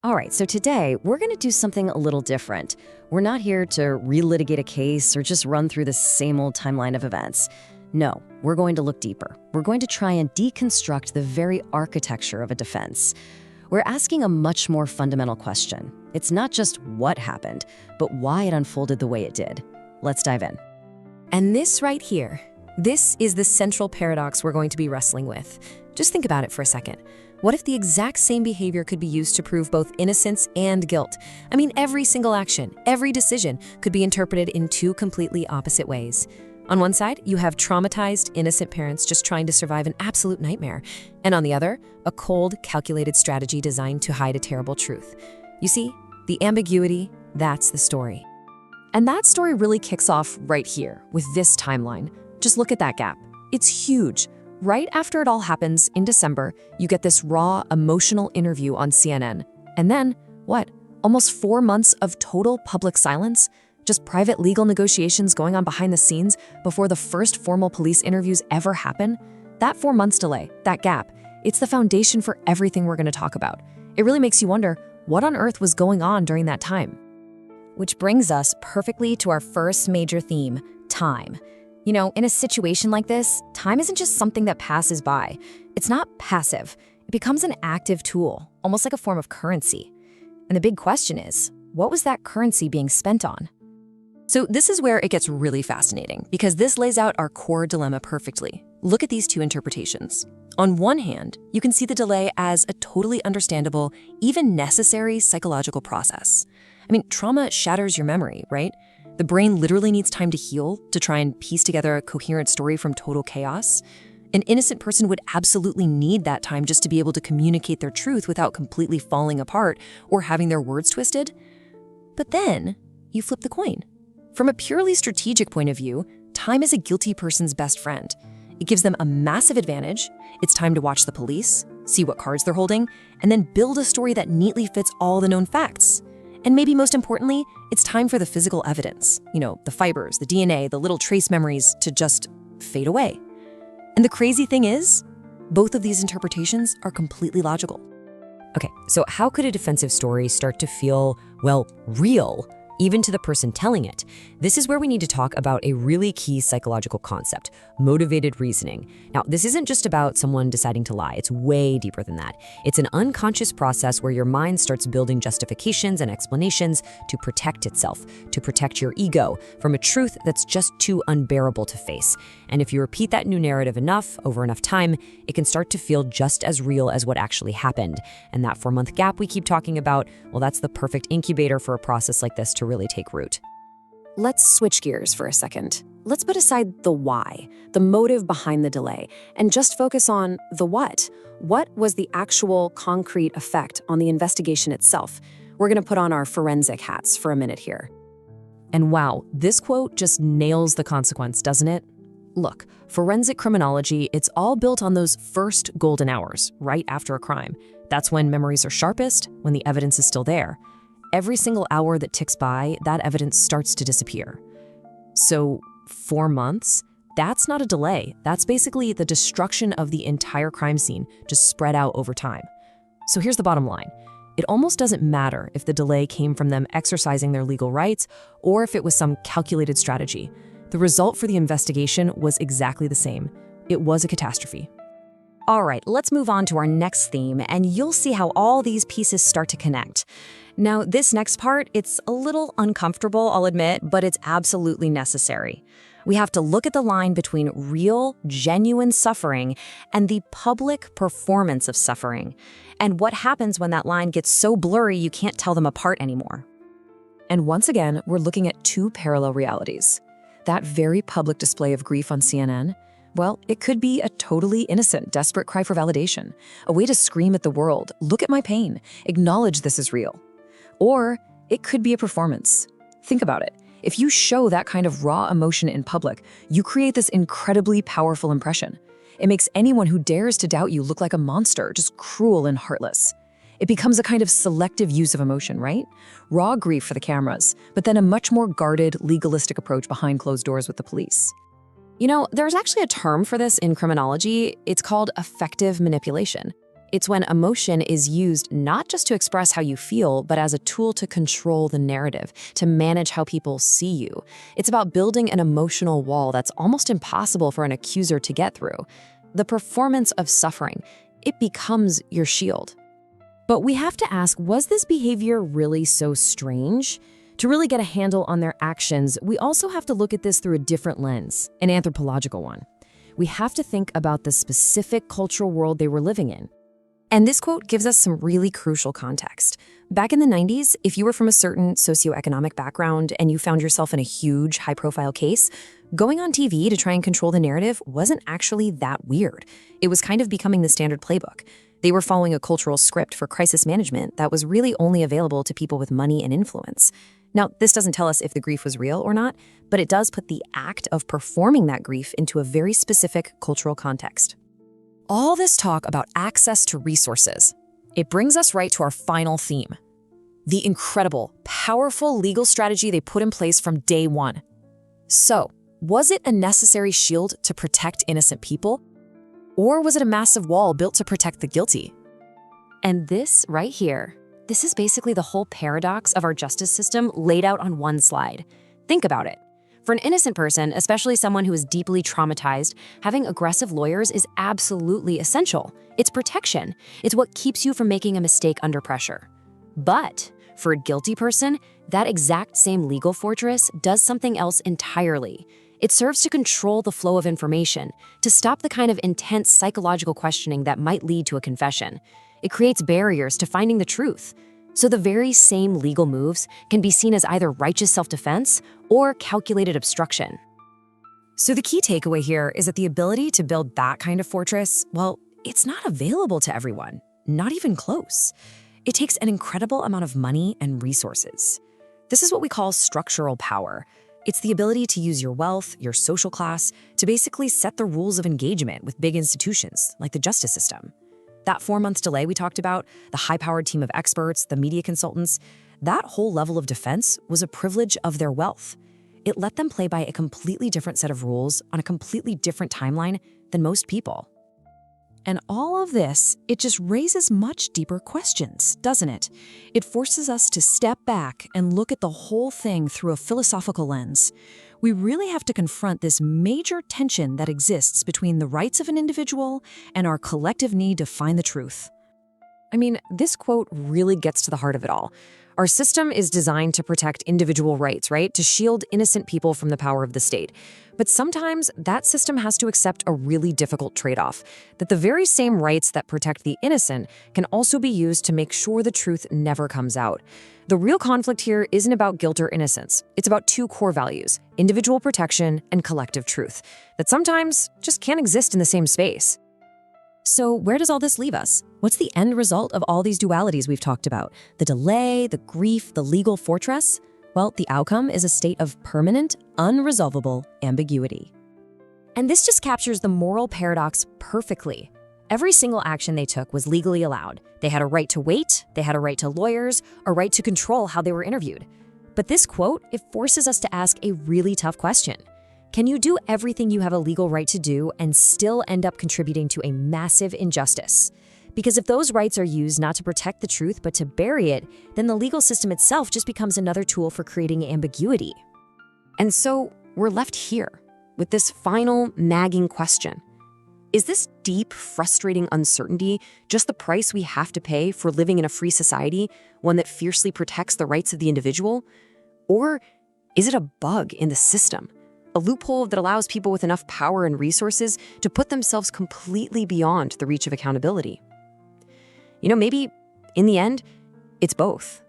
All right, so today we're going to do something a little different. We're not here to relitigate a case or just run through the same old timeline of events. No, we're going to look deeper. We're going to try and deconstruct the very architecture of a defense. We're asking a much more fundamental question. It's not just what happened, but why it unfolded the way it did. Let's dive in. And this right here, this is the central paradox we're going to be wrestling with. Just think about it for a second. What if the exact same behavior could be used to prove both innocence and guilt? I mean, every single action, every decision could be interpreted in two completely opposite ways. On one side, you have traumatized, innocent parents just trying to survive an absolute nightmare. And on the other, a cold, calculated strategy designed to hide a terrible truth. You see, the ambiguity, that's the story. And that story really kicks off right here with this timeline. Just look at that gap. It's huge. Right after it all happens, in December, you get this raw, emotional interview on CNN. And then, what? Almost 4 months of total public silence? Just private legal negotiations going on behind the scenes before the first formal police interviews ever happen? That 4 months delay, that gap, it's the foundation for everything we're going to talk about. It really makes you wonder, what on earth was going on during that time? Which brings us perfectly to our first major theme, time. You know, in a situation like this, time isn't just something that passes by. It's not passive. It becomes an active tool, almost like a form of currency. And the big question is, what was that currency being spent on? So this is where it gets really fascinating, because this lays out our core dilemma perfectly. Look at these two interpretations. On one hand, you can see the delay as a totally understandable, even necessary psychological process. I mean, trauma shatters your memory, right? The brain literally needs time to heal, to try and piece together a coherent story from total chaos. An innocent person would absolutely need that time just to be able to communicate their truth without completely falling apart or having their words twisted. But then you flip the coin. From a purely strategic point of view, time is a guilty person's best friend. It gives them a massive advantage. It's time to watch the police, see what cards they're holding, and then build a story that neatly fits all the known facts. And maybe most importantly, it's time for the physical evidence. You know, the fibers, the DNA, the little trace memories to just fade away. And the crazy thing is, both of these interpretations are completely logical. Okay, so how could a defensive story start to feel, well, real, even to the person telling it? This is where we need to talk about a really key psychological concept, motivated reasoning. Now, this isn't just about someone deciding to lie. It's way deeper than that. It's an unconscious process where your mind starts building justifications and explanations to protect itself, to protect your ego from a truth that's just too unbearable to face. And if you repeat that new narrative enough, over enough time, it can start to feel just as real as what actually happened. And that 4-month gap we keep talking about, well, that's the perfect incubator for a process like this to really take root. Let's switch gears for a second. Let's put aside the why, the motive behind the delay, and just focus on the what. What was the actual concrete effect on the investigation itself? We're going to put on our forensic hats for a minute here. And wow, this quote just nails the consequence, doesn't it? Look, forensic criminology, it's all built on those first golden hours, right after a crime. That's when memories are sharpest, when the evidence is still there. Every single hour that ticks by, that evidence starts to disappear. So 4 months, that's not a delay. That's basically the destruction of the entire crime scene, just spread out over time. So here's the bottom line. It almost doesn't matter if the delay came from them exercising their legal rights or if it was some calculated strategy. The result for the investigation was exactly the same. It was a catastrophe. All right, let's move on to our next theme, and you'll see how all these pieces start to connect. Now, this next part, it's a little uncomfortable, I'll admit, but it's absolutely necessary. We have to look at the line between real, genuine suffering and the public performance of suffering, and what happens when that line gets so blurry you can't tell them apart anymore. And once again, we're looking at two parallel realities. That very public display of grief on CNN, well, it could be a totally innocent, desperate cry for validation, a way to scream at the world, look at my pain, acknowledge this is real. Or it could be a performance. Think about it. If you show that kind of raw emotion in public, you create this incredibly powerful impression. It makes anyone who dares to doubt you look like a monster, just cruel and heartless. It becomes a kind of selective use of emotion, right? Raw grief for the cameras, but then a much more guarded, legalistic approach behind closed doors with the police. You know, there's actually a term for this in criminology. It's called affective manipulation. It's when emotion is used not just to express how you feel, but as a tool to control the narrative, to manage how people see you. It's about building an emotional wall that's almost impossible for an accuser to get through. The performance of suffering, it becomes your shield. But we have to ask, was this behavior really so strange? To really get a handle on their actions, we also have to look at this through a different lens, an anthropological one. We have to think about the specific cultural world they were living in. And this quote gives us some really crucial context. Back in the 90s, if you were from a certain socioeconomic background and you found yourself in a huge, high-profile case, going on TV to try and control the narrative wasn't actually that weird. It was kind of becoming the standard playbook. They were following a cultural script for crisis management that was really only available to people with money and influence. Now, this doesn't tell us if the grief was real or not, but it does put the act of performing that grief into a very specific cultural context. All this talk about access to resources, it brings us right to our final theme. The incredible, powerful legal strategy they put in place from day one. So, was it a necessary shield to protect innocent people? Or was it a massive wall built to protect the guilty? And this right here, this is basically the whole paradox of our justice system laid out on one slide. Think about it. For an innocent person, especially someone who is deeply traumatized, having aggressive lawyers is absolutely essential. It's protection. It's what keeps you from making a mistake under pressure. But for a guilty person, that exact same legal fortress does something else entirely. It serves to control the flow of information, to stop the kind of intense psychological questioning that might lead to a confession. It creates barriers to finding the truth. So the very same legal moves can be seen as either righteous self-defense or calculated obstruction. So the key takeaway here is that the ability to build that kind of fortress, well, it's not available to everyone, not even close. It takes an incredible amount of money and resources. This is what we call structural power. It's the ability to use your wealth, your social class, to basically set the rules of engagement with big institutions like the justice system. That 4-month delay we talked about, the high-powered team of experts, the media consultants, that whole level of defense was a privilege of their wealth. It let them play by a completely different set of rules on a completely different timeline than most people. And all of this, it just raises much deeper questions, doesn't it? It forces us to step back and look at the whole thing through a philosophical lens. We really have to confront this major tension that exists between the rights of an individual and our collective need to find the truth. I mean, this quote really gets to the heart of it all. Our system is designed to protect individual rights, right? To shield innocent people from the power of the state. But sometimes that system has to accept a really difficult trade-off, that the very same rights that protect the innocent can also be used to make sure the truth never comes out. The real conflict here isn't about guilt or innocence. It's about two core values, individual protection and collective truth, that sometimes just can't exist in the same space. So where does all this leave us? What's the end result of all these dualities we've talked about? The delay, the grief, the legal fortress? Well, the outcome is a state of permanent, unresolvable ambiguity. And this just captures the moral paradox perfectly. Every single action they took was legally allowed. They had a right to wait, they had a right to lawyers, a right to control how they were interviewed. But this quote, it forces us to ask a really tough question. Can you do everything you have a legal right to do and still end up contributing to a massive injustice? Because if those rights are used not to protect the truth but to bury it, then the legal system itself just becomes another tool for creating ambiguity. And so we're left here with this final nagging question. Is this deep, frustrating uncertainty just the price we have to pay for living in a free society, one that fiercely protects the rights of the individual? Or is it a bug in the system? A loophole that allows people with enough power and resources to put themselves completely beyond the reach of accountability? You know, maybe, in the end, it's both.